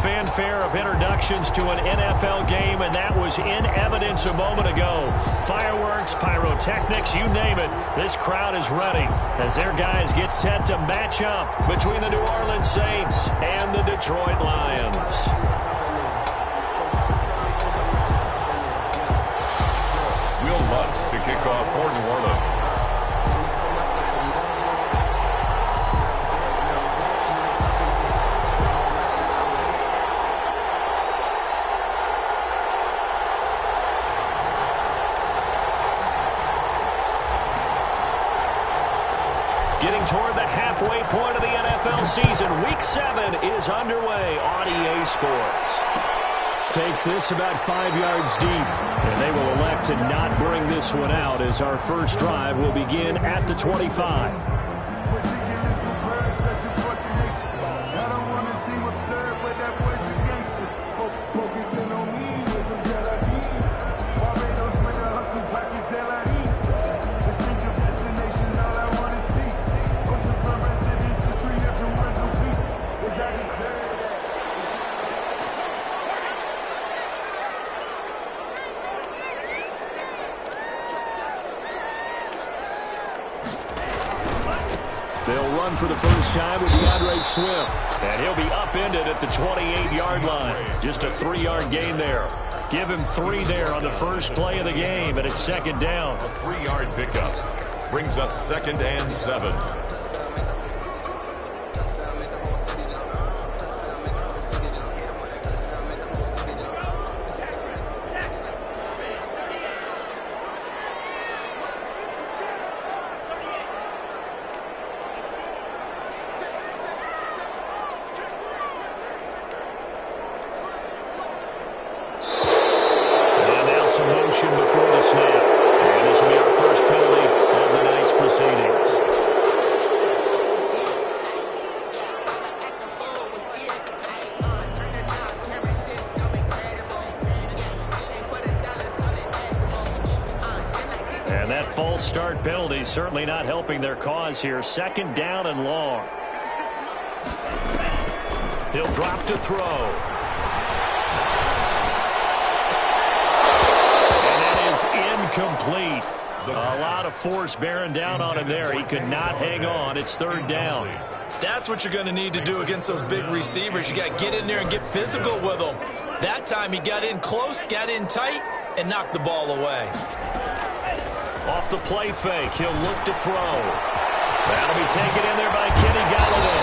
fanfare of introductions to an NFL game, and that was in evidence a moment ago. Fireworks, pyrotechnics, you name it. This crowd is ready as their guys get set to match up between the New Orleans Saints and the Detroit Lions. Will Lutz to kick off for New Orleans. Getting toward the halfway point of the NFL season. Week 7 is underway on EA Sports. Takes this about 5 yards deep, and they will elect to not bring this one out as our first drive will begin at the 25. They'll run for the first time with DeAndre Swift. And he'll be upended at the 28-yard line. Just a 3-yard gain there. Give him 3 there on the first play of the game, and it's second down. A 3-yard pickup brings up 2nd and 7. Before the snap. And this will be our first penalty of the night's proceedings. And that false start penalty certainly not helping their cause here. 2nd down and long. He'll drop to throw. Incomplete. A lot of force bearing down on him there. He could not hang on. It's 3rd down. That's what you're going to need to do against those big receivers. You got to get in there and get physical with them. That time he got in close, got in tight, and knocked the ball away. Off the play fake, he'll look to throw. That'll be taken in there by Kenny Galladay.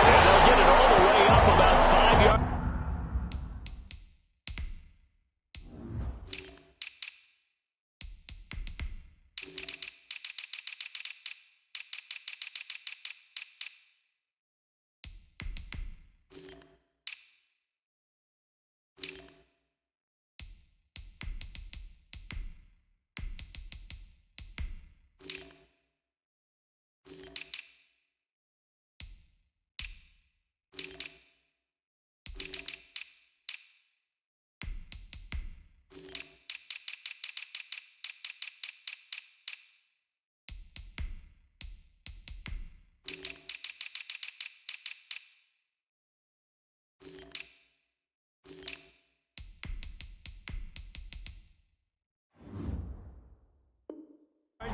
And they'll get it all the way up about 5 yards.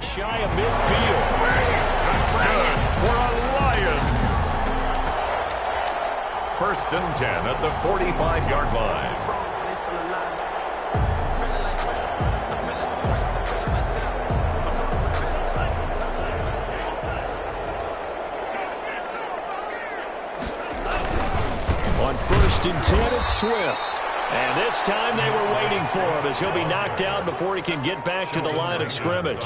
Shy of midfield. That's good for a Lions. 1st and 10 at the 45-yard line. On 1st and 10, it's Swift. And this time they were waiting for him as he'll be knocked down before he can get back to the line of scrimmage.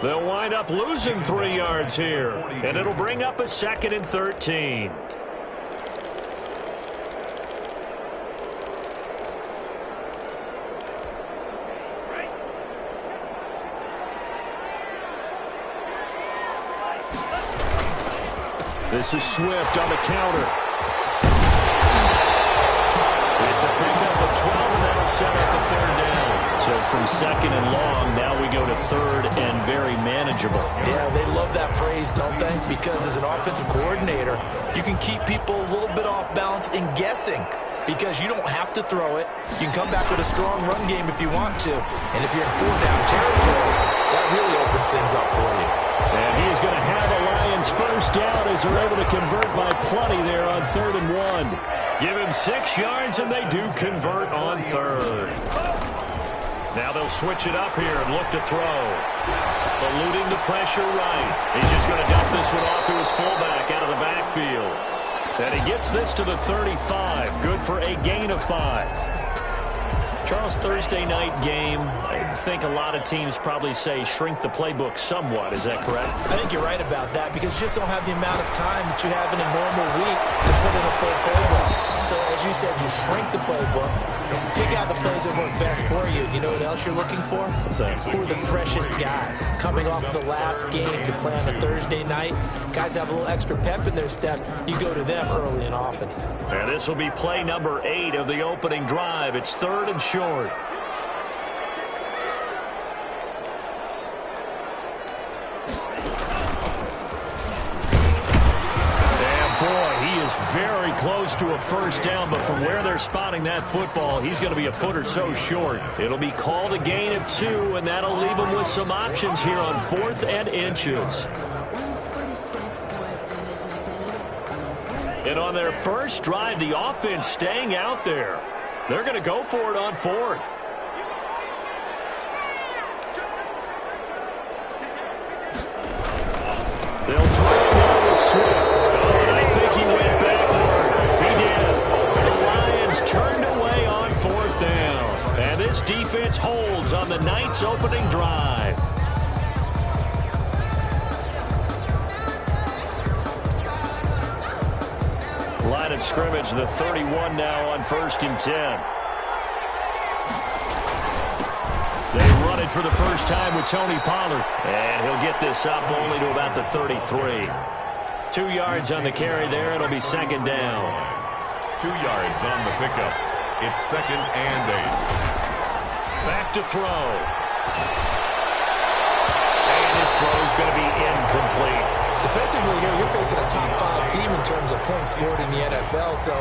They'll wind up losing 3 yards here. And it'll bring up a 2nd and 13. This is Swift on the counter. It's a pickup of 12, and that'll set up a 3rd down. So from 2nd and long, now we go to 3rd and very manageable. Yeah, they love that phrase, don't they? Because as an offensive coordinator, you can keep people a little bit off balance and guessing. because you don't have to throw it. You can come back with a strong run game if you want to. And if you're in 4-down territory, that really opens things up for you. And he's going to have a Lions first down as they're able to convert by plenty there on 3rd and 1. Give him 6 yards, and they do convert on 3rd. Now they'll switch it up here and look to throw. Eluding the pressure right. He's just going to dump this one off to his fullback out of the backfield. And he gets this to the 35. Good for a gain of 5. Charles, Thursday night game, I think a lot of teams probably say shrink the playbook somewhat. Is that correct? I think you're right about that because you just don't have the amount of time that you have in a normal week to put in a full playbook. So, as you said, you shrink the playbook, pick out the plays that work best for you. You know what else you're looking for? Who are the freshest guys? Coming off the last game to play on a Thursday night, guys have a little extra pep in their step. You go to them early and often. And this will be play number 8 of the opening drive. It's 3rd and short. Very close to a first down, but from where they're spotting that football, he's going to be a foot or so short. It'll be called a gain of 2, and that'll leave him with some options here on 4th and inches. And on their first drive, the offense staying out there. They're going to go for it on 4th. They'll try to go with Swift. And I think he went backward. He did. The Lions turned away on 4th down. And this defense holds on the Knights' opening drive. Line of scrimmage, the 31 now on 1st and 10. They run it for the first time with Tony Pollard. And he'll get this up only to about the 33. 2 yards on the carry there. It'll be 2nd down. 2 yards on the pickup. It's 2nd and 8. Back to throw. And his throw's going to be incomplete. Defensively here, you're facing a top 5 team in terms of points scored in the NFL. So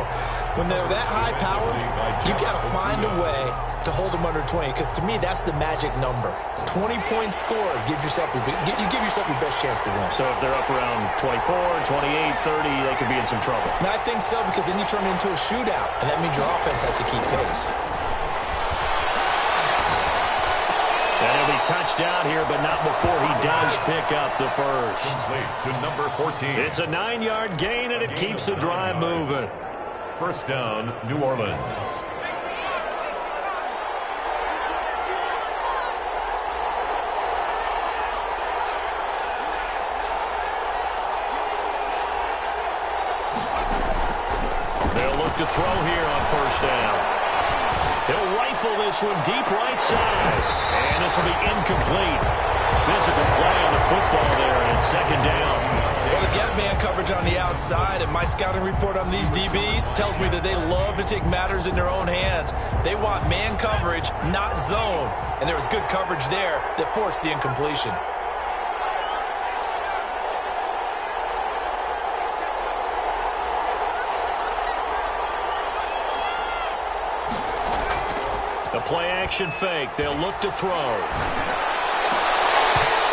when they're that high power, you've got to find a way to hold them under 20. Because to me, that's the magic number. 20 points scored gives yourself you give yourself your best chance to win. So if they're up around 24, 28, 30, they could be in some trouble. And I think so, because then you turn it into a shootout, and that means your offense has to keep pace. And he'll be touched out here, but not before he does pick up the first. Complete to number 14. It's a 9-yard gain, and it keeps the drive moving. First down, New Orleans. They'll look to throw here on first down. He'll rifle this one deep right side. And this will be incomplete. Physical play on the football there, and it's 2nd down. Well, they've got man coverage on the outside, and my scouting report on these DBs tells me that they love to take matters in their own hands. They want man coverage, not zone. And there was good coverage there that forced the incompletion. The play-action fake. They'll look to throw.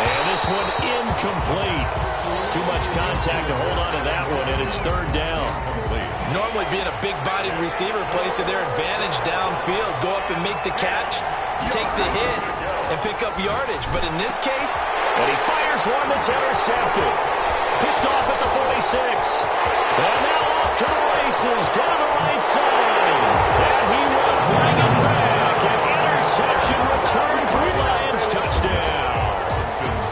And this one incomplete. Too much contact to hold on to that one, and it's 3rd down. Normally being a big-bodied receiver plays to their advantage downfield. Go up and make the catch, take the hit, and pick up yardage. But in this case... And he fires one that's intercepted. Picked off at the 46. And now off to the races down the right side. And he will bring it back. An interception return for a Lions touchdown.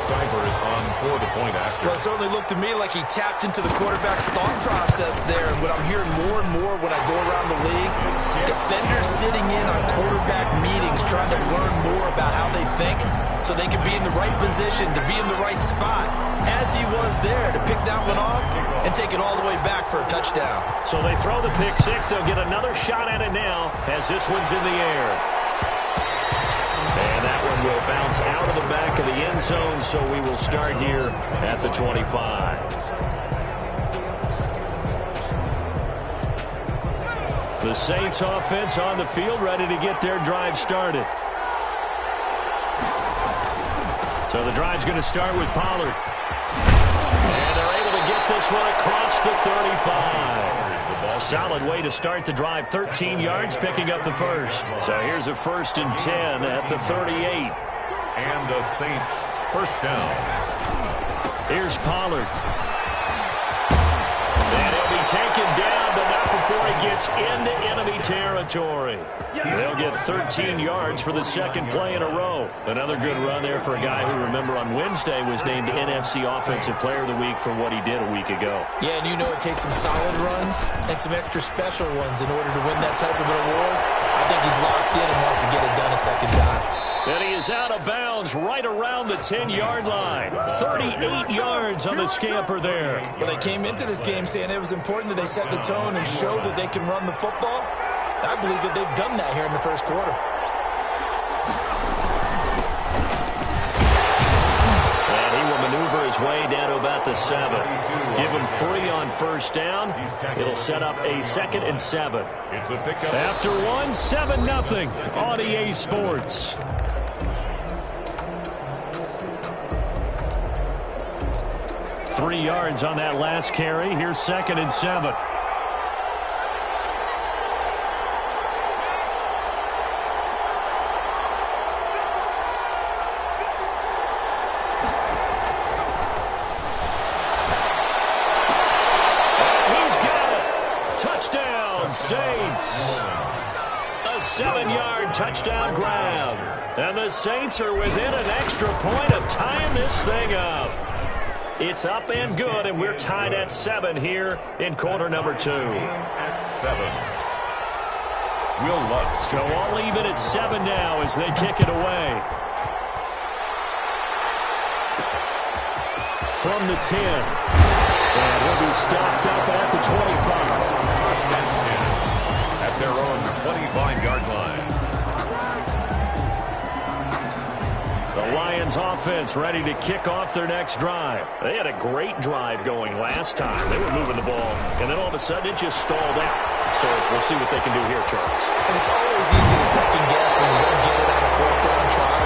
Cyber is on for the point after. Well, it certainly looked to me like he tapped into the quarterback's thought process there. And what I'm hearing more and more when I go around the league, defenders sitting in on quarterback meetings trying to learn more about how they think so they can be in the right position to be in the right spot, as he was there to pick that one off and take it all the way back for a touchdown. So they throw the pick six. They'll get another shot at it now as this one's in the air. And that one will bounce out of the back of the end zone, so we will start here at the 25. The Saints offense on the field, ready to get their drive started. So the drive's going to start with Pollard. And they're able to get this one across the 35. Solid way to start the drive. 13 yards, picking up the first. So here's a 1st and 10 at the 38. And the Saints first down. Here's Pollard. And he'll be taken down, but not before he gets into enemy territory. They'll get 13 yards for the second play in a row. Another good run there for a guy who, remember, on Wednesday was named NFC Offensive Player of the Week for what he did a week ago. Yeah, and you know it takes some solid runs and some extra special ones in order to win that type of an award. I think he's locked in and wants to get it done a second time. And he is out of bounds right around the 10-yard line. 38 yards on the scamper there. Well, they came into this game saying it was important that they set the tone and show that they can run the football. I believe that they've done that here in the first quarter. And he will maneuver his way down to about the 7. Give him 3 on first down. It'll set up a 2nd and 7. After 1, 7-0 on EA Sports. Three yards on that last carry. Here's 2nd and 7. He's got it. Touchdown, Saints. A 7-yard touchdown grab. And the Saints are within an extra point of tying this thing up. It's up and good, and we're tied at 7 here in quarter number 2. At 7. Will Lutz. So all even at 7 now as they kick it away. From the 10. And he'll be stopped up at the 25. At their own 25-yard line. The Lions offense ready to kick off their next drive. They had a great drive going last time. They were moving the ball, and then all of a sudden it just stalled out. So we'll see what they can do here, Charles. And it's always easy to second guess when you don't get it on a 4th down try.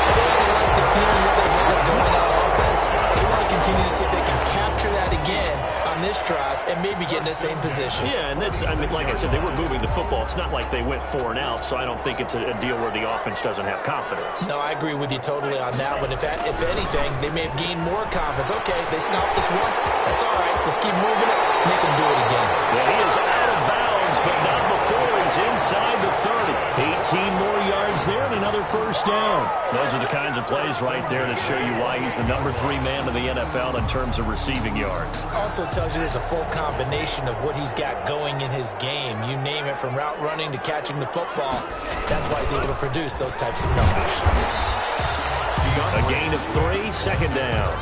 But they had to like the feeling that they had going on offense. They want to continue to see if they can capture that again on this drive and maybe get in the same position. Yeah, and that's, I mean, like I said, they were moving the football. It's not like they went 4 and out, so I don't think it's a deal where the offense doesn't have confidence. No, I agree with you totally on that one. If anything, they may have gained more confidence. Okay, they stopped us once. That's all right. Let's keep moving it. Make them do it again. Yeah, he is out of bounds, but not before he's inside the 30. 18 more yards there and another first down. Those are the kinds of plays right there that show you why he's the number 3 man in the NFL in terms of receiving yards. Also tells you there's a full combination of what he's got going in his game. You name it, from route running to catching the football. That's why he's able to produce those types of numbers. A gain of 3, 2nd down.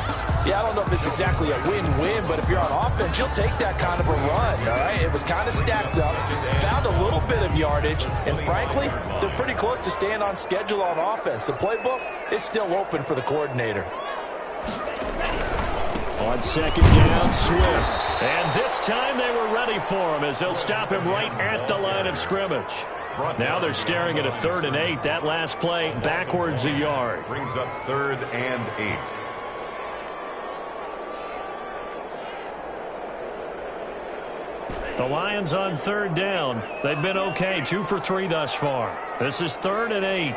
Yeah, I don't know if it's exactly a win-win, but if you're on offense, you'll take that kind of a run, all right? It was kind of stacked up, found a little bit of yardage, and frankly, they're pretty close to staying on schedule on offense. The playbook is still open for the coordinator. On 2nd down, Swift. And this time they were ready for him as they'll stop him right at the line of scrimmage. Now they're staring at a 3rd and 8. That last play backwards a yard. Brings up 3rd and 8. The Lions on 3rd down. They've been okay, 2 for 3 thus far. This is 3rd and 8.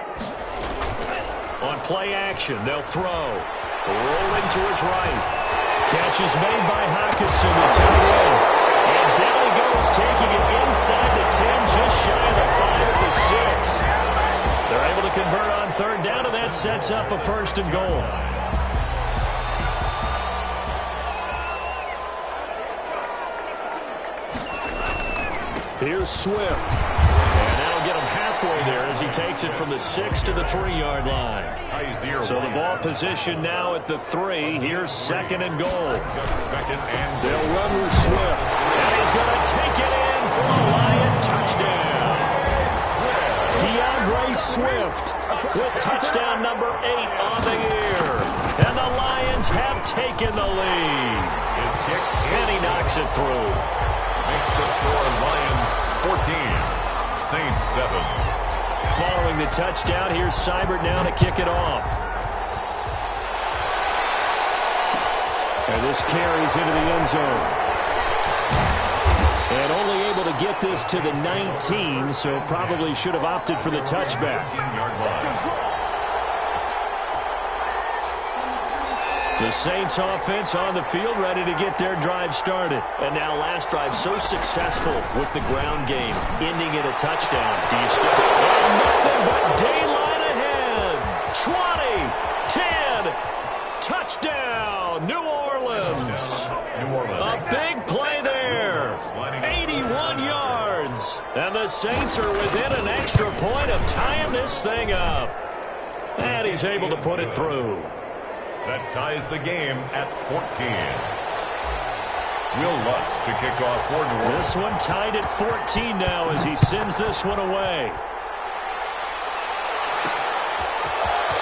On play action, they'll throw. Rolling to his right. Catch is made by Hockenson, the tight end. And down he goes, taking it inside the 10, just shy of the 5 at the 6. They're able to convert on 3rd down, and that sets up a 1st and goal. Here's Swift. And that'll get him halfway there as he takes it from the 6 to the 3-yard line. So the ball position now at the 3. Here's 2nd and goal. They'll run with Swift. And he's going to take it in for a Lion touchdown. DeAndre Swift with touchdown number 8 on the year. And the Lions have taken the lead. And he knocks it through. Makes the score Lions 14. Saints 7. Following the touchdown, here's Seibert now to kick it off. And this carries into the end zone. And only able to get this to the 19, so probably should have opted for the touchback. 19-yard line. The Saints offense on the field, ready to get their drive started. And now last drive so successful with the ground game, ending in a touchdown. Do you still? Oh, nothing but daylight ahead. 20, 10, touchdown, New Orleans. New Orleans. A big play there. 81 yards. And the Saints are within an extra point of tying this thing up. And he's able to put it through. That ties the game at 14. Will Lutz to kick off for New Orleans. This one tied at 14 now as he sends this one away.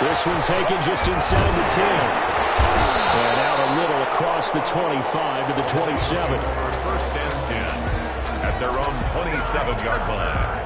This one taken just inside the 10. And out a little across the 25 to the 27. First and 10 at their own 27-yard line.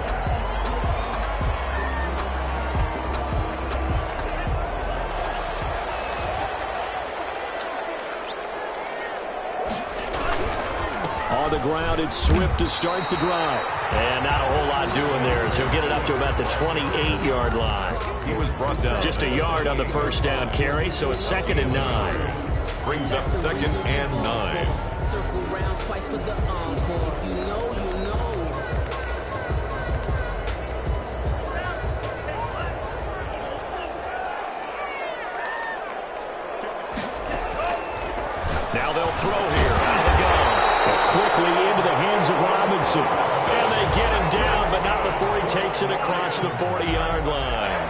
On the ground, it's Swift to start the drive. And not a whole lot doing there as he'll get it up to about the 28-yard line. He was brought down. Just a yard on the first down carry, so it's 2nd and 9. Brings up 2nd and 9. Circle round twice for the encore. If you know, you know. Now they'll throw here out of the gun. Quickly into the hands of Robinson. And they get him down, but not before he takes it across the 40-yard line.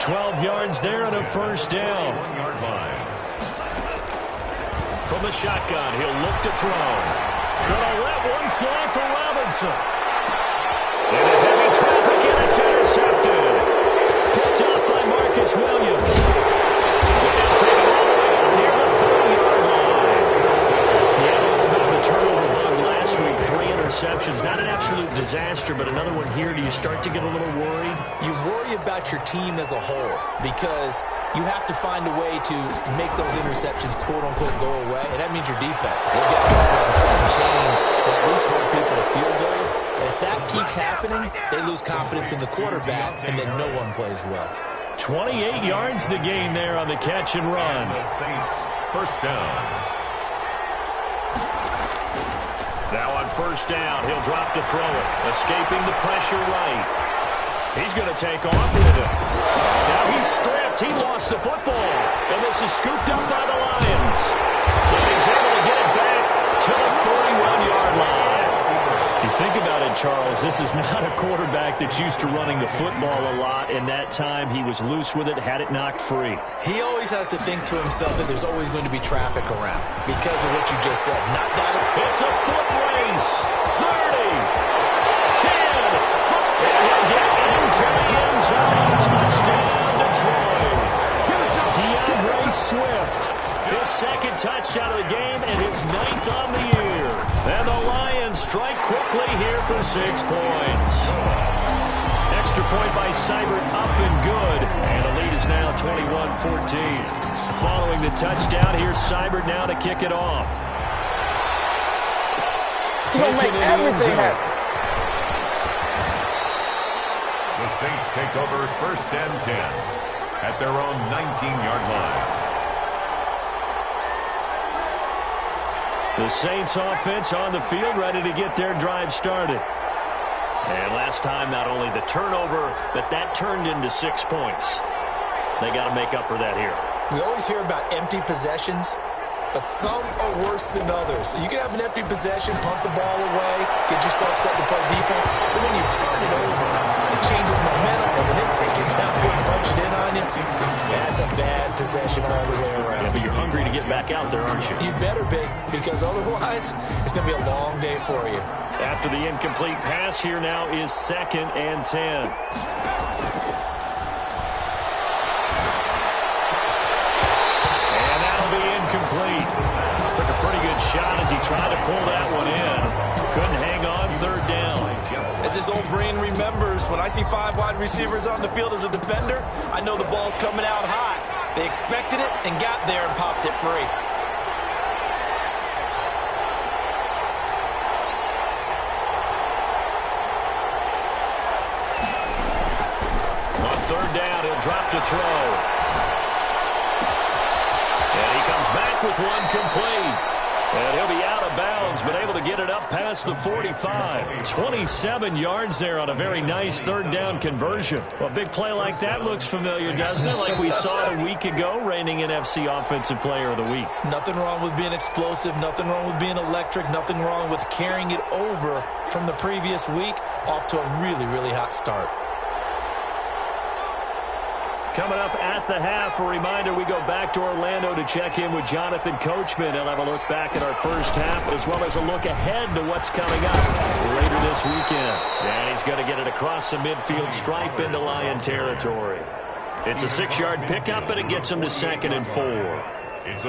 12 yards there and a first down. 1-yard line. From the shotgun, he'll look to throw. Gonna let one fly for Robinson. Into heavy traffic, and it's intercepted. Picked up by Marcus Williams. And taken all the way out near the 30-yard line. He had a little bit of a turnover bug last week. 3 interceptions. Not an absolute disaster, but another one here. Do you start to get a little worried? You worry about your team as a whole because you have to find a way to make those interceptions, quote-unquote, go away, and that means your defense. They've got to come on some change and at least hold people to field goals. And if that keeps happening, they lose confidence in the quarterback, and then no one plays well. 28 yards the gain there on the catch and run. The Saints first down. Now on first down, he'll drop to throw it. Escaping the pressure right. He's going to take off with it. Now he's stripped. He lost the football. And this is scooped up by the Lions. And he's able to get it back to the 41-yard line. You think about it, Charles, this is not a quarterback that's used to running the football a lot, and that time he was loose with it, had it knocked free. He always has to think to himself that there's always going to be traffic around because of what you just said. Not that. It's a foot race. 30, 10, 5, and he'll get into the end zone. Touchdown, Detroit. DeAndre Swift. His second touchdown of the game and his 9th on the year. And the Lions strike quickly here for 6 points. Extra point by Seibert up and good. And the lead is now 21-14. Following the touchdown, here's Seibert now to kick it off. Taking make everything happen. The Saints take over first and 10 at their own 19-yard line. The Saints offense on the field ready to get their drive started. And last time, not only the turnover, but that turned into 6 points. They got to make up for that here. We always hear about empty possessions, but some are worse than others. You can have an empty possession, punt the ball away, get yourself set to play defense, but when you turn it over, it changes momentum, and when they take it down and punch it in on you, that's a bad possession all the way around. Yeah, but you're hungry to get back out there, aren't you? You better be, because otherwise, it's going to be a long day for you. After the incomplete pass, here now is 2nd and 10. And that'll be incomplete. Took a pretty good shot as he tried to pull that one in. Couldn't hang on 3rd down. As this old brain remembers, when I see 5 wide receivers on the field as a defender, I know the ball's coming out high. They expected it and got there and popped it free. On third down, he'll drop to throw. And he comes back with one complete. And he'll be out of bounds, but able to get it up past the 45. 27 yards there on a very nice third down conversion. Well, a big play like that looks familiar, doesn't it? Like we saw it a week ago, reigning NFC Offensive Player of the Week. Nothing wrong with being explosive. Nothing wrong with being electric. Nothing wrong with carrying it over from the previous week off to a really, really hot start. Coming up at the half, a reminder, we go back to Orlando to check in with Jonathan Coachman. He'll have a look back at our first half as well as a look ahead to what's coming up later this weekend. And he's going to get it across the midfield stripe into Lion territory. It's a 6-yard pickup, and it gets him to 2nd and 4.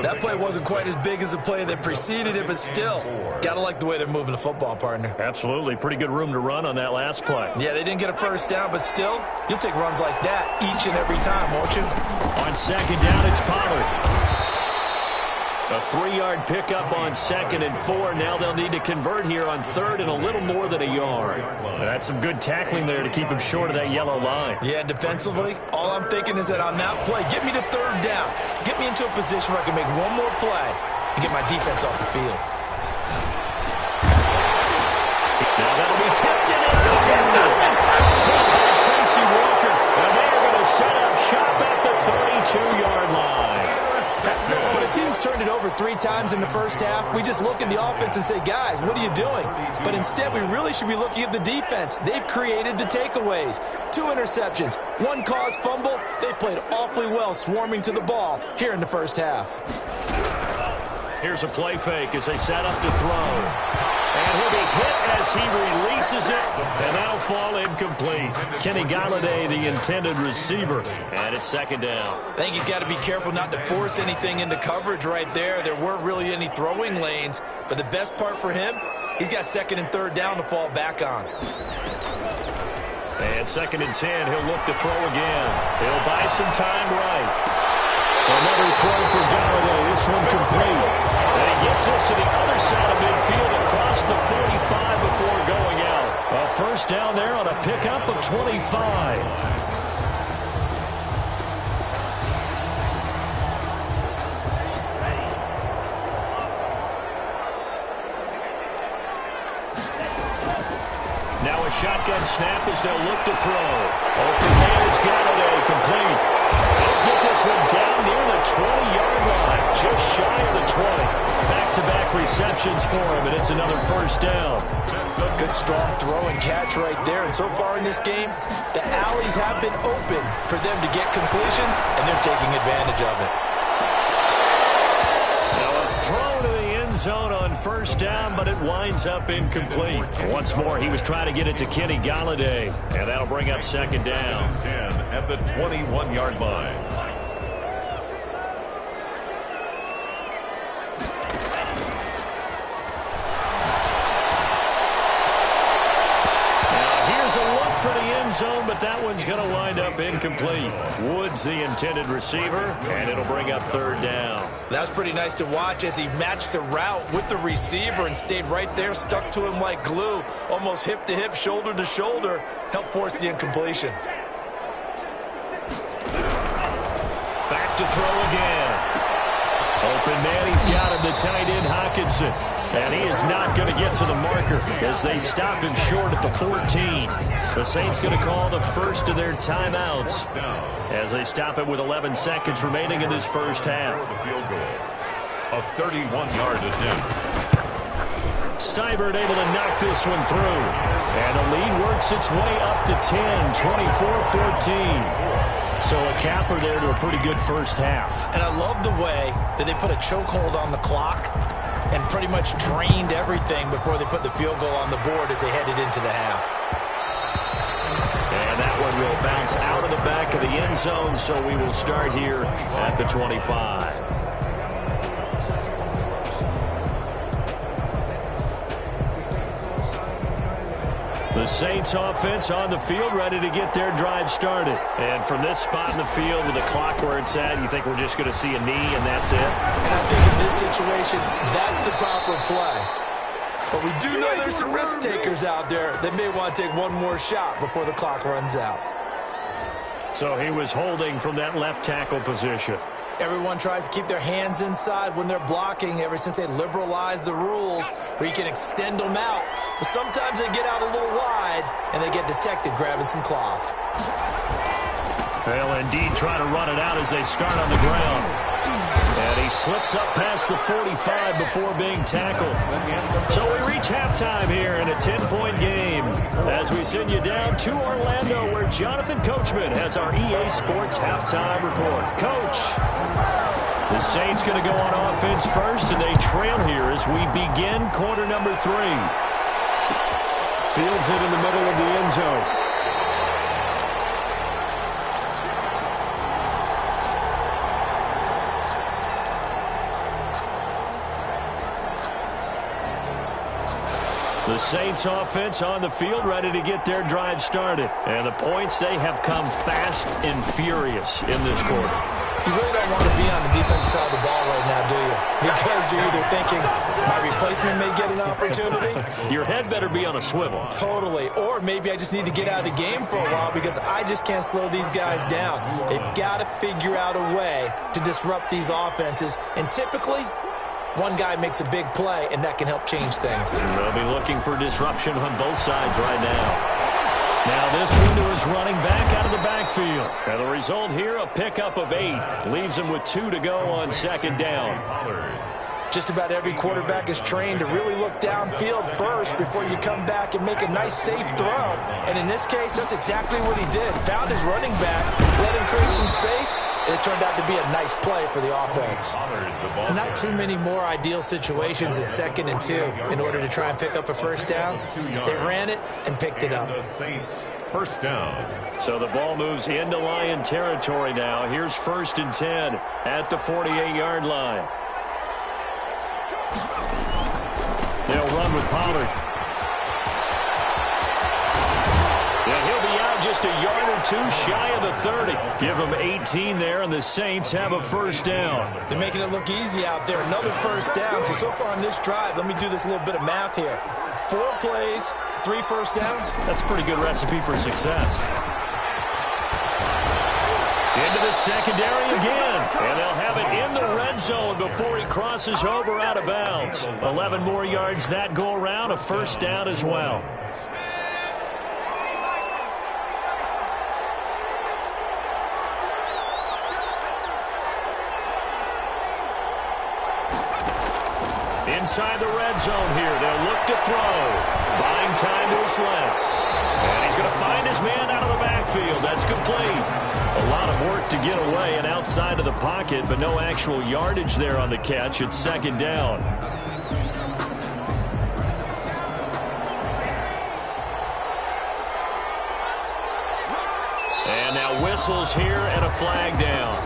That play wasn't quite as big as the play that preceded it, but still, got to like the way they're moving the football, partner. Absolutely. Pretty good room to run on that last play. Yeah, they didn't get a first down, but still, you'll take runs like that each and every time, won't you? On 2nd down, it's Pollard. A 3-yard pickup on 2nd and 4. Now they'll need to convert here on 3rd and a little more than a yard. That's some good tackling there to keep him short of that yellow line. Yeah, defensively, all I'm thinking is that on that play, get me to 3rd down. Get me into a position where I can make one more play and get my defense off the field. Now that'll be tipped and intercepted. Picked by Tracy Walker. And they're going to set up shop at the 32-yard line. When a team's turned it over 3 times in the first half, we just look at the offense and say, guys, what are you doing? But instead, we really should be looking at the defense. They've created the takeaways. 2 interceptions, 1 caused fumble. They played awfully well swarming to the ball here in the first half. Here's a play fake as they set up to throw. And he'll be hit as he releases it, and that'll fall incomplete. Kenny Galladay, the intended receiver, and it's 2nd down. I think he's got to be careful not to force anything into coverage right there. There weren't really any throwing lanes, but the best part for him, he's got 2nd and 3rd down to fall back on. And 2nd and 10, he'll look to throw again. He'll buy some time right. Another throw for Galladay, this one complete. And he gets us to the other side of midfield across the 45 before going out. A first down there on a pickup of 25. Now a shotgun snap as they'll look to throw. Open man is Galladay, complete. They'll get this one down near the 20-yard line, just shy of the 20. Back-to-back receptions for him, and it's another first down. Good strong throw and catch right there. And so far in this game, the alleys have been open for them to get completions, and they're taking advantage of it. Now a throw to the end zone on first down, but it winds up incomplete. Once more, he was trying to get it to Kenny Galladay, and that'll bring up 2nd down. 10 at the 21-yard line. For the end zone, but that one's going to wind up incomplete. Woods, the intended receiver, and it'll bring up 3rd down. That was pretty nice to watch as he matched the route with the receiver and stayed right there, stuck to him like glue, almost hip to hip, shoulder to shoulder, helped force the incompletion. Back to throw again. Open man, he's got him, the tight end Hockenson. And he is not going to get to the marker as they stop him short at the 14. The Saints going to call the first of their timeouts as they stop it with 11 seconds remaining in this first half. A 31-yard attempt. Seibert able to knock this one through. And the lead works its way up to 10, 24-14. So a capper there to a pretty good first half. And I love the way that they put a chokehold on the clock and pretty much drained everything before they put the field goal on the board as they headed into the half. And that one will bounce out of the back of the end zone, so we will start here at the 25. The Saints offense on the field, ready to get their drive started. And from this spot in the field with the clock where it's at, you think we're just going to see a knee and that's it? And I think in this situation, that's the proper play. But we do know there's some risk takers out there that may want to take one more shot before the clock runs out. So he was holding from that left tackle position. Everyone tries to keep their hands inside when they're blocking ever since they liberalized the rules where you can extend them out. But sometimes they get out a little wide and they get detected grabbing some cloth. They'll indeed try to run it out as they start on the ground. And he slips up past the 45 before being tackled. So we reach halftime here in a 10-point game as we send you down to Orlando where Jonathan Coachman has our EA Sports halftime report. Coach, the Saints going to go on offense first, and they trail here as we begin quarter number 3. Fields it in the middle of the end zone. The Saints offense on the field ready to get their drive started. And the points, they have come fast and furious in this quarter. You really don't want to be on the defensive side of the ball right now, do you? Because you're either thinking, my replacement may get an opportunity. Your head better be on a swivel. Totally. Or maybe I just need to get out of the game for a while because I just can't slow these guys down. They've got to figure out a way to disrupt these offenses. And typically, one guy makes a big play, and that can help change things. They'll be looking for disruption on both sides right now. Now this window is running back out of the backfield. And the result here, a pickup of 8. Leaves him with 2 to go on second down. Just about every quarterback is trained to really look downfield first before you come back and make a nice, safe throw. And in this case, that's exactly what he did. Found his running back, let him create some space, and it turned out to be a nice play for the offense. Not too many more ideal situations at 2nd and 2 in order to try and pick up a first down. They ran it and picked it up. The Saints, first down. So the ball moves into Lion territory now. Here's 1st and 10 at the 48-yard line. They'll run with Pollard. And he'll be out just a yard or 2 shy of the 30. Give him 18 there, and the Saints have a first down. They're making it look easy out there. Another first down. So far on this drive, let me do this little bit of math here. 4 plays, 3 first downs. That's a pretty good recipe for success. Into the secondary again. And they'll have it in the red zone before he crosses over out of bounds. 11 more yards that go around, a first down as well. Inside the red zone here. They'll look to throw. Buying time to his left. And he's going to find his man out of the backfield. That's complete. A lot of work to get away and outside of the pocket, but no actual yardage there on the catch. It's second down. And now whistles here and a flag down.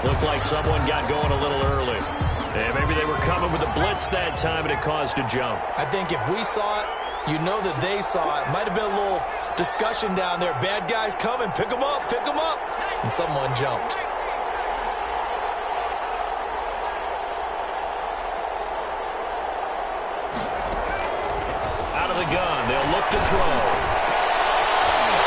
Looked like someone got going a little early. And maybe they were coming with a blitz that time and it caused a jump. I think if we saw it, you know that they saw it. Might have been a little discussion down there. Bad guys coming. Pick them up. Pick them up. And someone jumped. Out of the gun. They'll look to throw.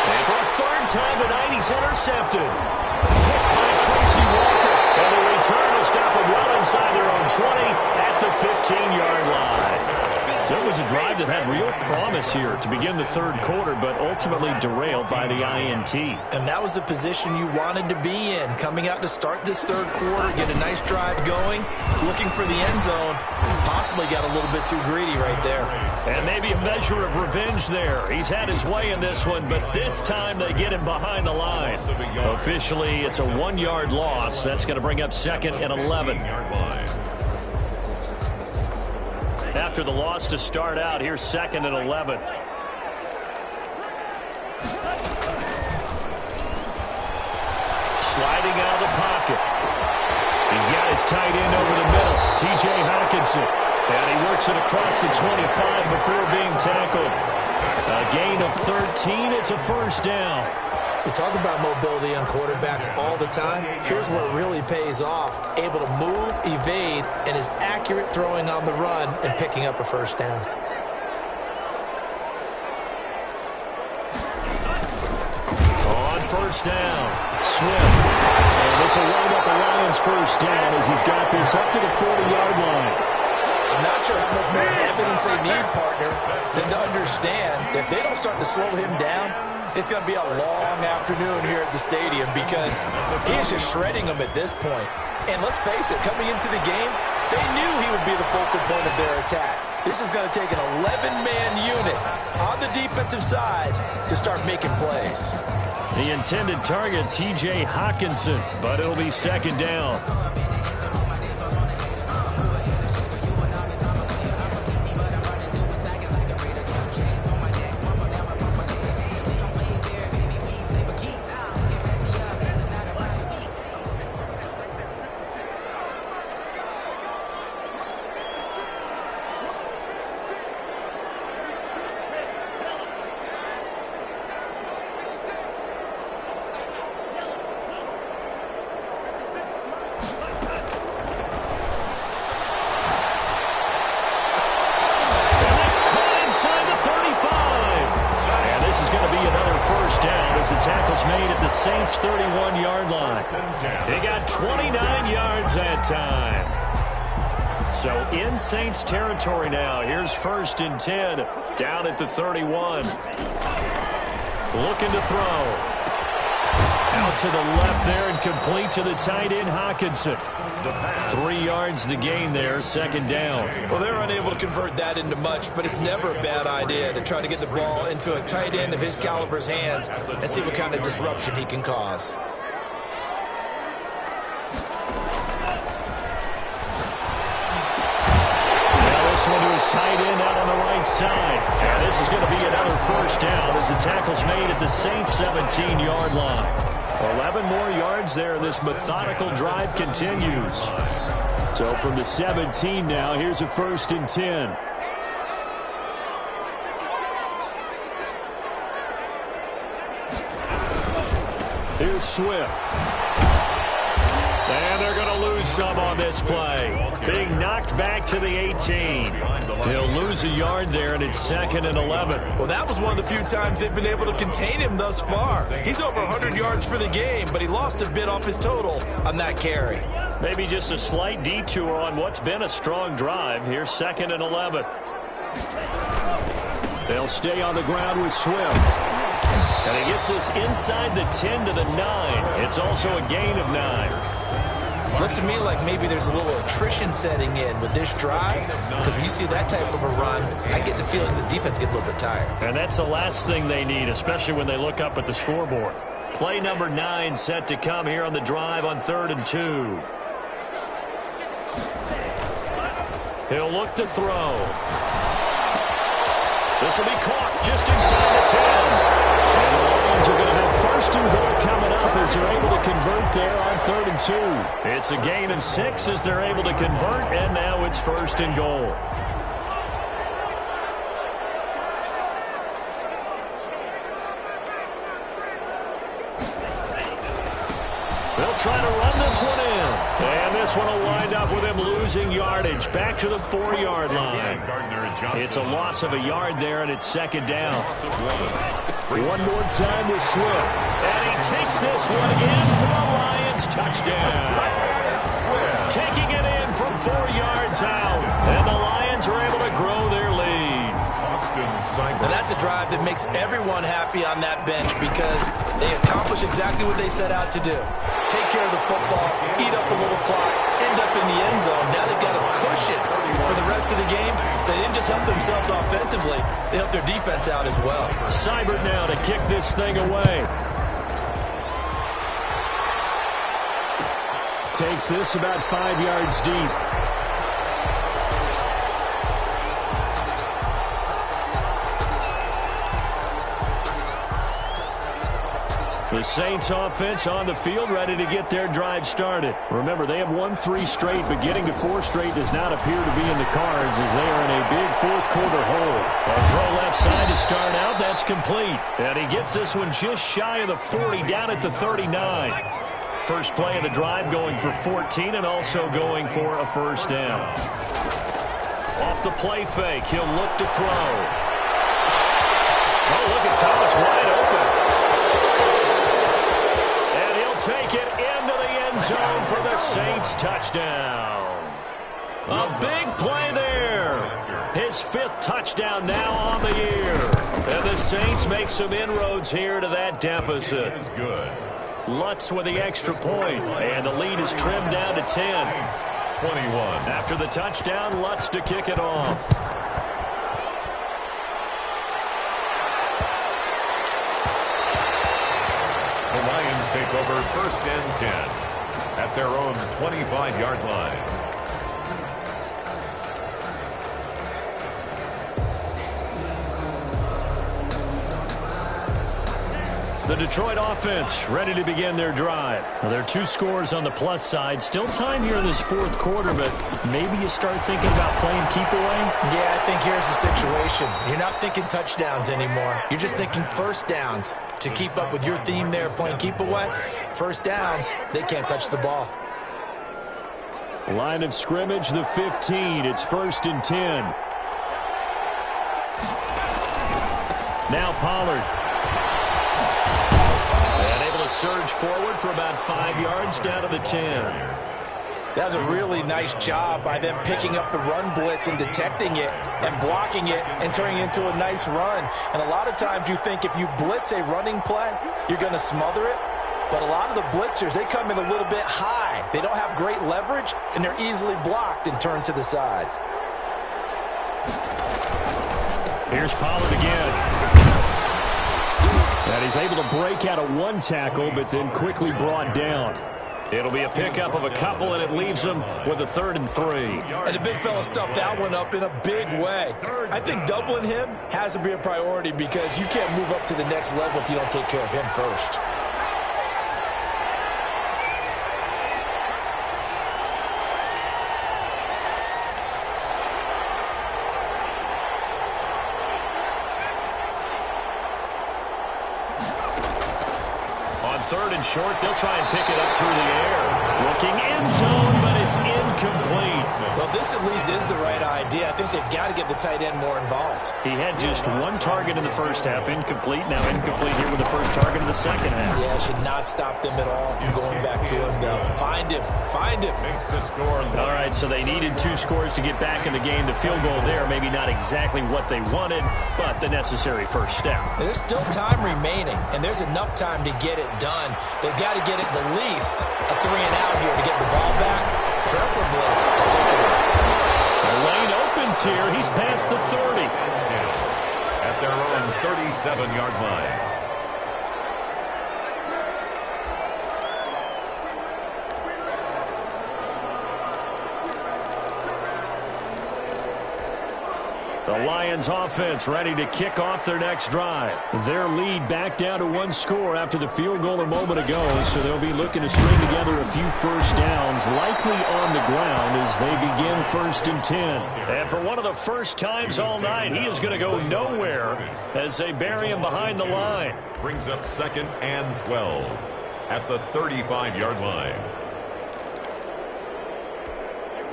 And for a 3rd time tonight, he's intercepted. Picked by Tracy Walker. And the return will stop him well inside their own 20 at the 15-yard line. So it was a drive that had real promise here to begin the 3rd quarter, but ultimately derailed by the INT. And that was the position you wanted to be in. Coming out to start this 3rd quarter, get a nice drive going, looking for the end zone. Possibly got a little bit too greedy right there. And maybe a measure of revenge there. He's had his way in this one, but this time they get him behind the line. Officially, it's a 1-yard loss. That's going to bring up 2nd and 11. After the loss to start out, here's 2nd and 11. Sliding out of the pocket. He's got his tight end over the middle, T.J. Hawkinson. And he works it across the 25 before being tackled. A gain of 13. It's a first down. We talk about mobility on quarterbacks all the time. Here's where it really pays off. Able to move, evade, and is accurate throwing on the run and picking up a first down. On first down, Swift. And this will wind up the Lions' first down as he's got this up to the 40-yard line. I'm not sure how much more evidence they need, partner, than to understand that if they don't start to slow him down, it's going to be a long afternoon here at the stadium because he is just shredding them at this point. And let's face it, coming into the game, they knew he would be the focal point of their attack. This is going to take an 11-man unit on the defensive side to start making plays. The intended target, T.J. Hawkinson, but it'll be second down. Tackle's made at the Saints' 31-yard line. They got 29 yards that time. So in Saints territory now. Here's 1st and 10 down at the 31. Looking to throw. Out to the left there and complete to the tight end, Hawkinson. 3 yards the gain there, second down. Well, they're unable to convert that into much, but it's never a bad idea to try to get the ball into a tight end of his caliber's hands and see what kind of disruption he can cause. Now this one to his tight end out on the right side. And this is going to be another first down as the tackle's made at the Saints' 17-yard line. 11 more yards there. This methodical drive continues. So from the 17 now, here's a 1st and 10. Here's Swift. And they're going to lose some on this play. Being knocked back to the 18. He'll lose a yard there, and it's 2nd and 11. Well, that was one of the few times they've been able to contain him thus far. He's over 100 yards for the game, but he lost a bit off his total on that carry. Maybe just a slight detour on what's been a strong drive. Here's 2nd and 11. They'll stay on the ground with Swift. And he gets this inside the 10 to the 9. It's also a gain of 9. Looks to me like maybe there's a little attrition setting in with this drive, because when you see that type of a run, I get the feeling the defense gets a little bit tired. And that's the last thing they need, especially when they look up at the scoreboard. Play number 9 set to come here on the drive on 3rd and 2. He'll look to throw. This will be caught just inside the 10. And the Lions are going to have 1st and goal coming up as they're able to convert there on 3rd and 2. It's a gain of 6 as they're able to convert, and now it's 1st and goal. They'll try to run this one in. And this one will wind up with him losing yardage back to the 4-yard line. It's a loss of a yard there, and it's 2nd down. One more time with Swift. And he takes this one in for the Lions touchdown. Taking it in from 4 yards out. And the Lions are able to grow their lead. Now that's a drive that makes everyone happy on that bench because they accomplish exactly what they set out to do. Take care of the football, eat up a little clock, end up in the end zone. Now they've got a cushion for the rest of the game. So they didn't just help themselves offensively, they helped their defense out as well. Seibert now to kick this thing away. Takes this about 5 yards deep. The Saints offense on the field, ready to get their drive started. Remember, they have won 3 straight, but getting to 4 straight does not appear to be in the cards as they are in a big fourth-quarter hole. A throw left side to start out. That's complete. And he gets this one just shy of the 40, down at the 39. First play of the drive going for 14 and also going for a first down. Off the play fake, he'll look to throw. Oh, look at Thomas wide open. Take it into the end zone for the Saints touchdown. A big play there. His 5th touchdown now on the year. And the Saints make some inroads here to that deficit. Good. Lutz with the extra point, and the lead is trimmed down to 10. 21. After the touchdown, Lutz to kick it off. The Lions take over 1st and 10 at their own 25-yard line. The Detroit offense ready to begin their drive. Well, there are 2 scores on the plus side. Still time here in this 4th quarter, but maybe you start thinking about playing keep away? Yeah, I think here's the situation. You're not thinking touchdowns anymore. You're just thinking first downs. To keep up with your theme there, playing keep away, first downs, they can't touch the ball. Line of scrimmage, the 15. It's 1st and 10. Now Pollard. Surge forward for about 5 yards down to the 10. That was a really nice job by them picking up the run blitz and detecting it and blocking it and turning it into a nice run. And a lot of times you think if you blitz a running play, you're going to smother it. But a lot of the blitzers, they come in a little bit high. They don't have great leverage, and they're easily blocked and turned to the side. Here's Pollard again. And he's able to break out of 1 tackle, but then quickly brought down. It'll be a pickup of a couple, and it leaves them with a 3rd and 3. And the big fella stuffed that one up in a big way. I think doubling him has to be a priority because you can't move up to the next level if you don't take care of him first. Third and short, they'll try and pick it up through the air. Looking end zone, but it's incomplete. Well, this at least is the right idea. I think they've got to get the tight end more involved. He had just 1 target in the first half, incomplete. Now incomplete here with the first target in the second half. Yeah, should not stop them at all from going back to him. They'll find him. Find him. Makes the score. All right, so they needed 2 scores to get back in the game. The field goal there, maybe not exactly what they wanted, but the necessary first step. There's still time remaining, and there's enough time to get it done. They've got to get it the least a 3 and out here to get the ball back, preferably a takeaway. The lane opens here. He's past the 30. At their own 37-yard line. The Lions offense ready to kick off their next drive. Their lead back down to 1 score after the field goal a moment ago, so they'll be looking to string together a few first downs, likely on the ground as they begin 1st and 10. And for one of the first times all night, he is going to go nowhere as they bury him behind the line. Brings up 2nd and 12 at the 35-yard line.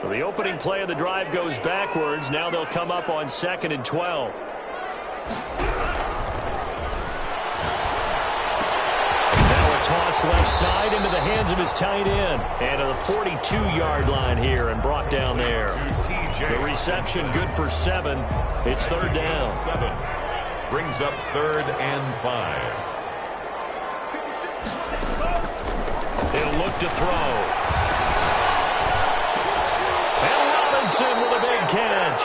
So the opening play of the drive goes backwards. Now they'll come up on 2nd and 12. Now a toss left side into the hands of his tight end. And to the 42-yard line here and brought down there. The reception good for 7. It's 3rd down. 7 brings up 3rd and 5. He'll look to throw. With a big catch.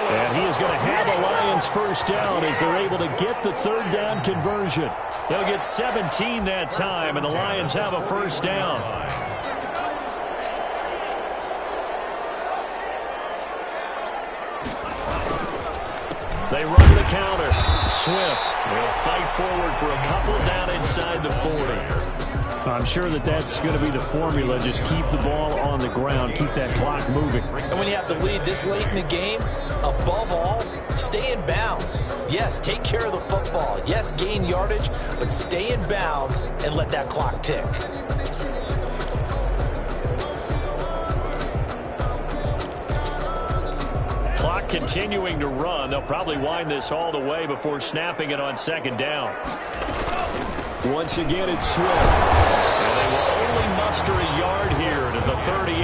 And he is going to have a Lions first down as they're able to get the 3rd down conversion. They'll get 17 that time, and the Lions have a first down. They run the counter. Swift will fight forward for a couple down inside the 40. I'm sure that that's going to be the formula. Just keep the ball on the ground. Keep that clock moving. And when you have the lead this late in the game, above all, stay in bounds. Yes, take care of the football. Yes, gain yardage, but stay in bounds and let that clock tick. Clock continuing to run. They'll probably wind this all the way before snapping it on second down. Once again, it's Swift. And they will only muster a yard here to the 38.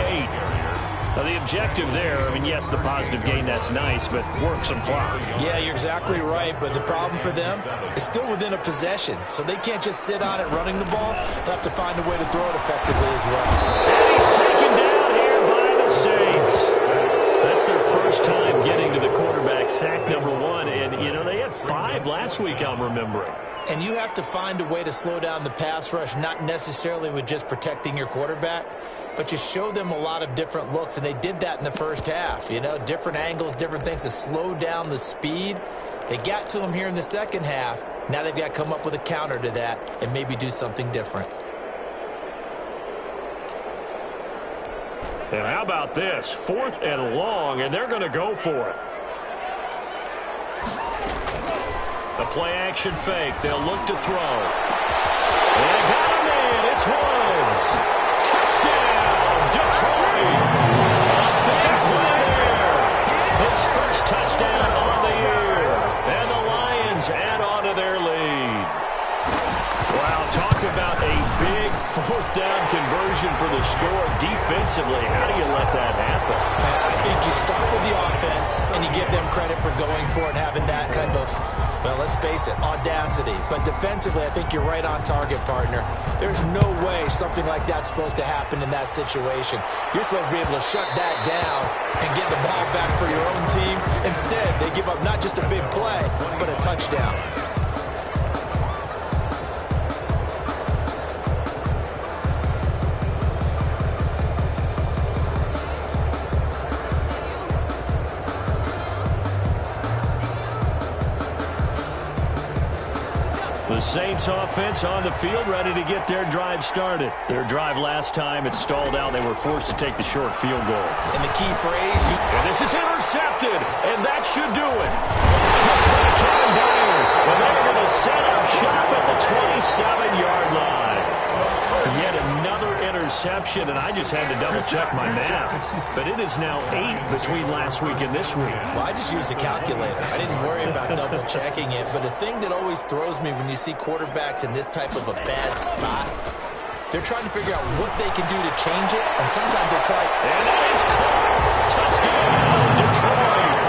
Now, the objective there, I mean, yes, the positive gain, that's nice, but work some clock. Yeah, you're exactly right, but the problem for them is still within a possession, so they can't just sit on it running the ball. They'll have to find a way to throw it effectively as well. And he's taken down here by the Saints. That's their first time getting to the quarterback, sack number 1, and, you know, they had 5 last week, I'm remembering. And you have to find a way to slow down the pass rush, not necessarily with just protecting your quarterback, but you show them a lot of different looks, and they did that in the first half. You know, different angles, different things to slow down the speed. They got to him here in the second half. Now they've got to come up with a counter to that and maybe do something different. And how about this? 4th and long, and they're going to go for it. The play-action fake. They'll look to throw. And they got him in. It's Woods. Touchdown, Detroit. A big play there. His first touchdown on the year. And the Lions add on to their lead. Wow, talk about a big 4th down conversion for the score. Defensively, how do you let that happen? I think you start with the offense, and you give them credit for going for it and having that kind of, well, let's face it, audacity. But defensively, I think you're right on target, partner. There's no way something like that's supposed to happen in that situation. You're supposed to be able to shut that down and get the ball back for your own team. Instead, they give up not just a big play, but a touchdown. The Saints offense on the field, ready to get their drive started. Their drive last time, it stalled out. They were forced to take the short field goal. And the key phrase, and this is intercepted, and that should do it. Picked by Kevin Byard, and they're going to set up shop at the 27-yard line. Yet another interception, and I just had to double-check my math. But it is now 8 between last week and this week. Well, I just used a calculator. I didn't worry about double-checking it. But the thing that always throws me when you see quarterbacks in this type of a bad spot, they're trying to figure out what they can do to change it, and sometimes they try. And that is caught. Touchdown, Detroit.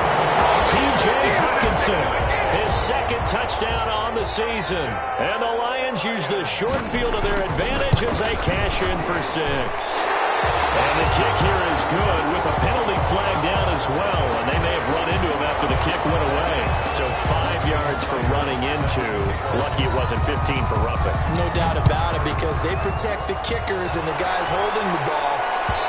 T.J. Hockenson, his second touchdown on the season. And the Lions use the short field to their advantage as they cash in for 6. And the kick here is good with a penalty flag down as well. And they may have run into him after the kick went away. So 5 yards for running into. Lucky it wasn't 15 for roughing. No doubt about it, because they protect the kickers and the guys holding the ball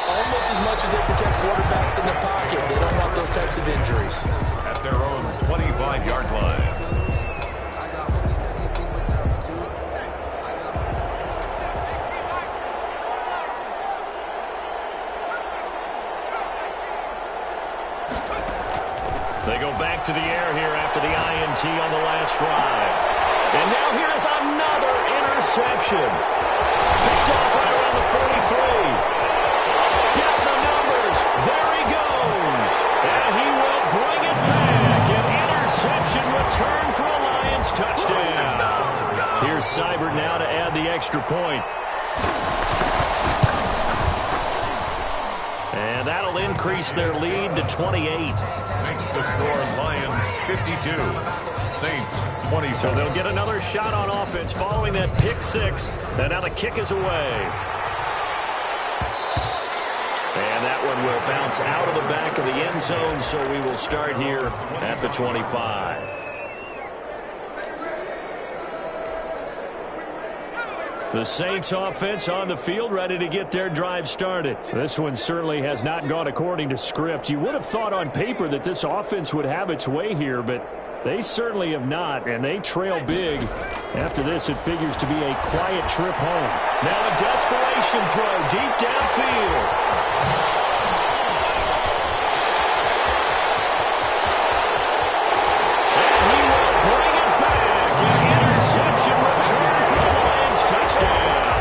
almost as much as they protect quarterbacks in the pocket. They don't want those types of injuries. At their own 25-yard line. They go back to the air here after the INT on the last drive. And now here's another interception. Picked off right around the 43. Down the numbers. There he goes. And he will bring it back. An interception return for a Lions touchdown. Here's Seibert now to add the extra point. And that'll increase their lead to 28. Makes the score Lions 52. Saints 24. So they'll get another shot on offense following that pick 6. And now the kick is away. And that one will bounce out of the back of the end zone, so we will start here at the 25. The Saints offense on the field, ready to get their drive started. This one certainly has not gone according to script. You would have thought on paper that this offense would have its way here, but They certainly have not, and they trail big. After this, it figures to be a quiet trip home. Now a desperation throw deep downfield. And he will bring it back. An interception return for the Lions. Touchdown.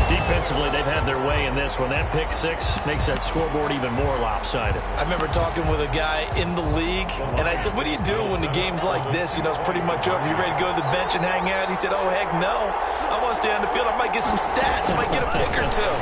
Defensively, they've had their way in this one. That pick six makes that scoreboard even more lopsided. I remember talking with a guy in the league, and I said, what do you do when the game's like this? You know, it's pretty much over. You ready to go to the bench and hang out? He said, oh, heck no. I want to stay on the field. I might get some stats. I might get a pick or two.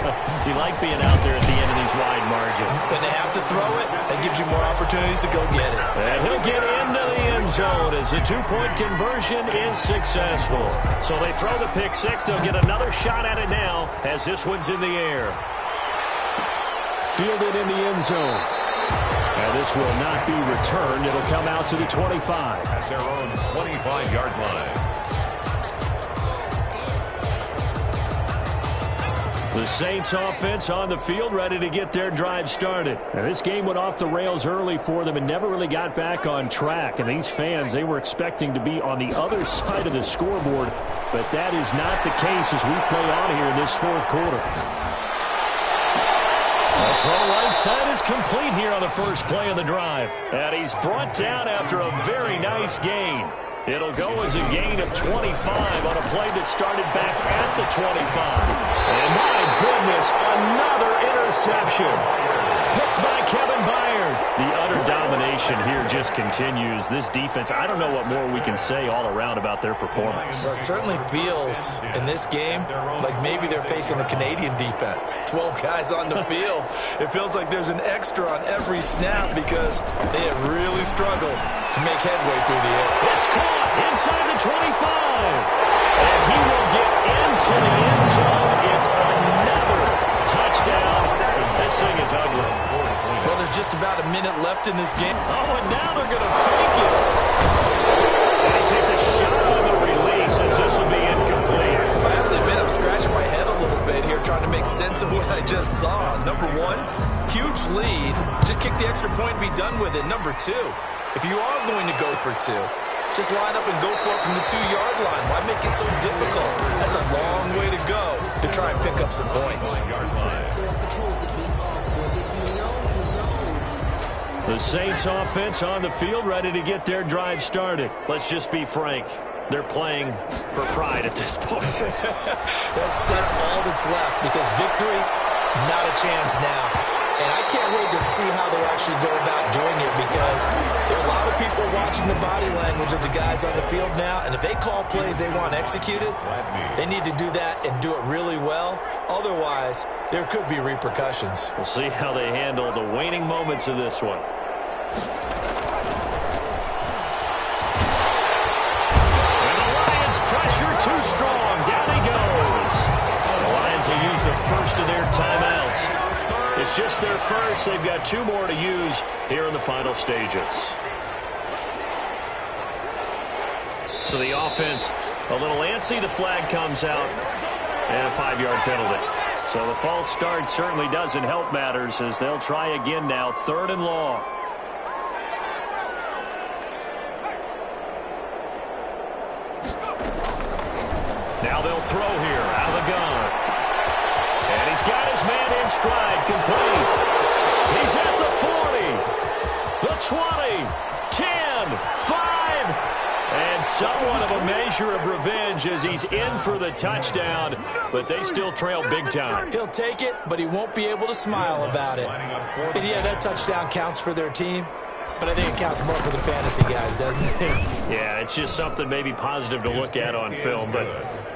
You like being out there at the end of these wide margins. When they have to throw it, that gives you more opportunities to go get it. And he'll get into the end zone as the two-point conversion is successful. So they throw the pick six. They'll get another shot at it now as this one's in the air. Fielded in the end zone. Now this will not be returned. It'll come out to the 25. At their own 25-yard line. The Saints offense on the field, ready to get their drive started. Now, this game went off the rails early for them and never really got back on track. And these fans, they were expecting to be on the other side of the scoreboard, but that is not the case as we play on here in this fourth quarter. The throw right side is complete here on the first play of the drive. And he's brought down after a very nice gain. It'll go as a gain of 25 on a play that started back at the 25. And my goodness, another interception. Picked by Kevin Byard. The utter domination here just continues. This defense, I don't know what more we can say all around about their performance. Well, it certainly feels in this game like maybe they're facing a Canadian defense. 12 guys on the field. It feels like there's an extra on every snap because they have really struggled to make headway through the air. It's caught inside the 25. And he will get into the end zone. It's another touchdown. This thing is ugly. Well, there's just about a minute left in this game. Oh, and now they're going to fake it. And he takes a shot on the release as this will be incomplete. I have to admit, I'm scratching my head a little bit here trying to make sense of what I just saw. Number one, huge lead. Just kick the extra point and be done with it. Number two, if you are going to go for two, just line up and go for it from the 2-yard line. Why make it so difficult? That's a long way to go to try and pick up some points. The Saints offense on the field, ready to get their drive started. Let's just be frank. They're playing for pride at this point. That's all that's left because victory, not a chance now. And I can't wait to see how they actually go about doing it because there are a lot of people watching the body language of the guys on the field now. And if they call plays they want executed, they need to do that and do it really well. Otherwise, there could be repercussions. We'll see how they handle the waning moments of this one. And the Lions pressure too strong. Down he goes. The Lions will use the first of their timeouts. It's just their first. They've got 2 more to use here in the final stages. So the offense a little antsy. The flag comes out and a 5-yard penalty. So the false start certainly doesn't help matters as they'll try again now. 3rd and long. Now they'll throw here out of the gun. And he's got his man in stride, complete. He's at the 40, the 20, 10, 5. And somewhat of a measure of revenge as he's in for the touchdown, but they still trail big time. He'll take it, but he won't be able to smile about it. And yeah, that touchdown counts for their team, but I think it counts more for the fantasy guys, doesn't it? Yeah, it's just something maybe positive to look at on film, but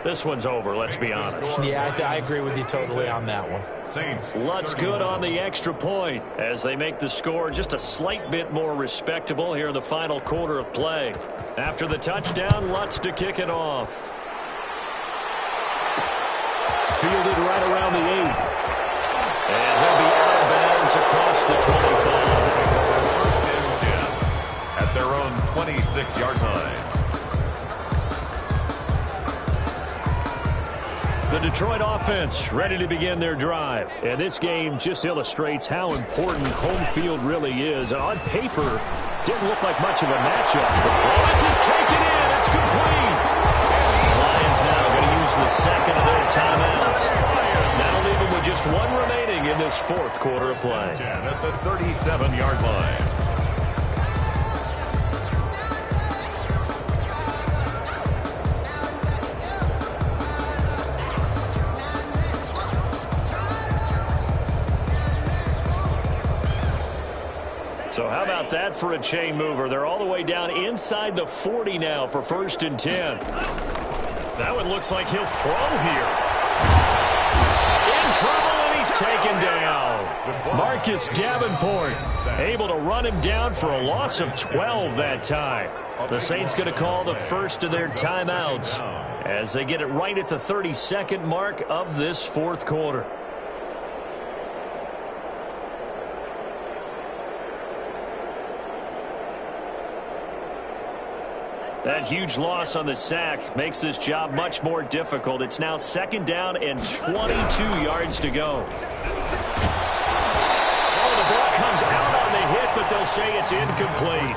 this one's over, let's be honest. Yeah, I agree with you totally on that one. Saints. Lutz good on the extra point as they make the score just a slight bit more respectable here in the final quarter of play. After the touchdown, Lutz to kick it off. Fielded right around the 8. And he'll be out of bounds across the 25. First and 10 at their own 26-yard line. The Detroit offense ready to begin their drive. And this game just illustrates how important home field really is. On paper, Didn't look like much of a matchup. Oh, this is taken in. It's complete. The Lions now going to use the second of their timeouts. That'll leave them with just one remaining in this fourth quarter of play. 10 at the 37-yard line. So how about that for a chain mover? They're all the way down inside the 40 now for 1st and 10. That one looks like he'll throw here. In trouble, and he's taken down. Marcus Davenport able to run him down for a loss of 12 that time. The Saints going to call the first of their timeouts as they get it right at the 32nd mark of this fourth quarter. That huge loss on the sack makes this job much more difficult. It's now 2nd down and 22 yards to go. Oh, the ball comes out on the hit, but they'll say it's incomplete.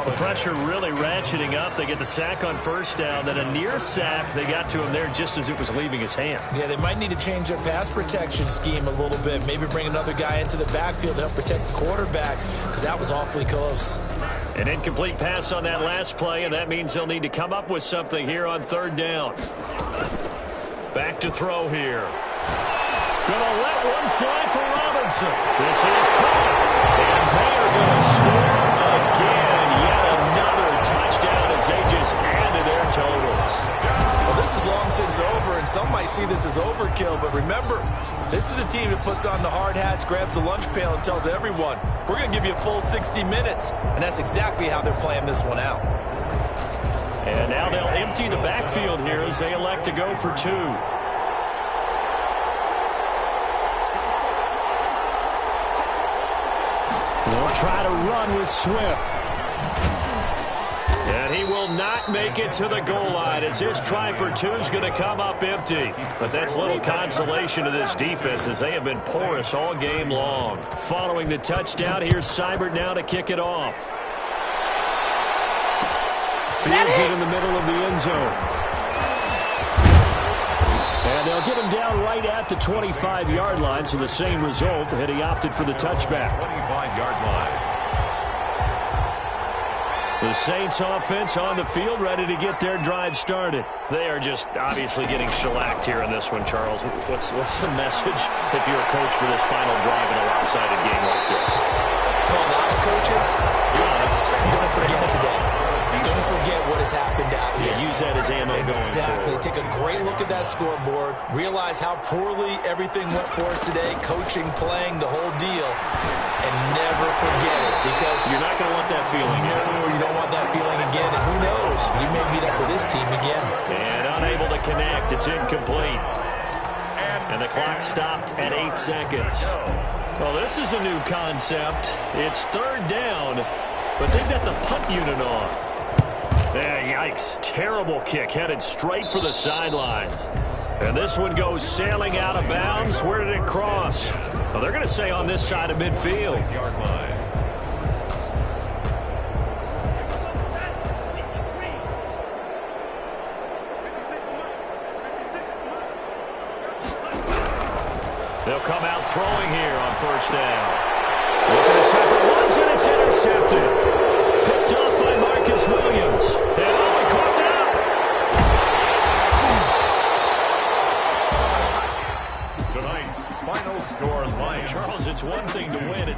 The pressure really ratcheting up. They get the sack on 1st down, then a near sack. They got to him there just as it was leaving his hand. Yeah, they might need to change their pass protection scheme a little bit. Maybe bring another guy into the backfield to help protect the quarterback, because that was awfully close. An incomplete pass on that last play, and that means they'll need to come up with something here on 3rd down. Back to throw here. Gonna let one fly for Robinson. This is caught. And they are gonna score again. Yet another touchdown as they just add to their totals. Well, this is long since over, and some might see this as overkill, but remember, this is a team that puts on the hard hats, grabs the lunch pail, and tells everyone, we're going to give you a full 60 minutes, and that's exactly how they're playing this one out. And now they'll empty the backfield here as they elect to go for 2. They'll try to run with Swift. And he will not make it to the goal line as his try for 2 is going to come up empty. But that's little consolation to this defense as they have been porous all game long. Following the touchdown, here's Seibert now to kick it off. Fields it in the middle of the end zone. And they'll get him down right at the 25-yard line, so the same result, had he opted for the touchback. 25-yard line. The Saints offense on the field, ready to get their drive started. They are just obviously getting shellacked here in this one, Charles. What's the message if you're a coach for this final drive in a lopsided game like this? For a lot of coaches, be honest, don't forget today. Don't forget what has happened out here. Yeah, use that as ammo going Exactly. forward. Take a great look at that scoreboard. Realize how poorly everything went for us today. Coaching, playing, the whole deal. And never forget it, because you're not going to want that feeling. No, you don't want that feeling again. And who knows? You may meet up with this team again. And unable to connect. It's incomplete. And the clock stopped at 8 seconds. Well, this is a new concept. It's 3rd down, but they've got the punt unit on. Yikes. Terrible kick. Headed straight for the sidelines. And this one goes sailing out of bounds. Where did it cross? Well, they're going to say on this side of midfield. 6-yard line. They'll come out throwing here on 1st down. Looking to set for runs, and it's intercepted.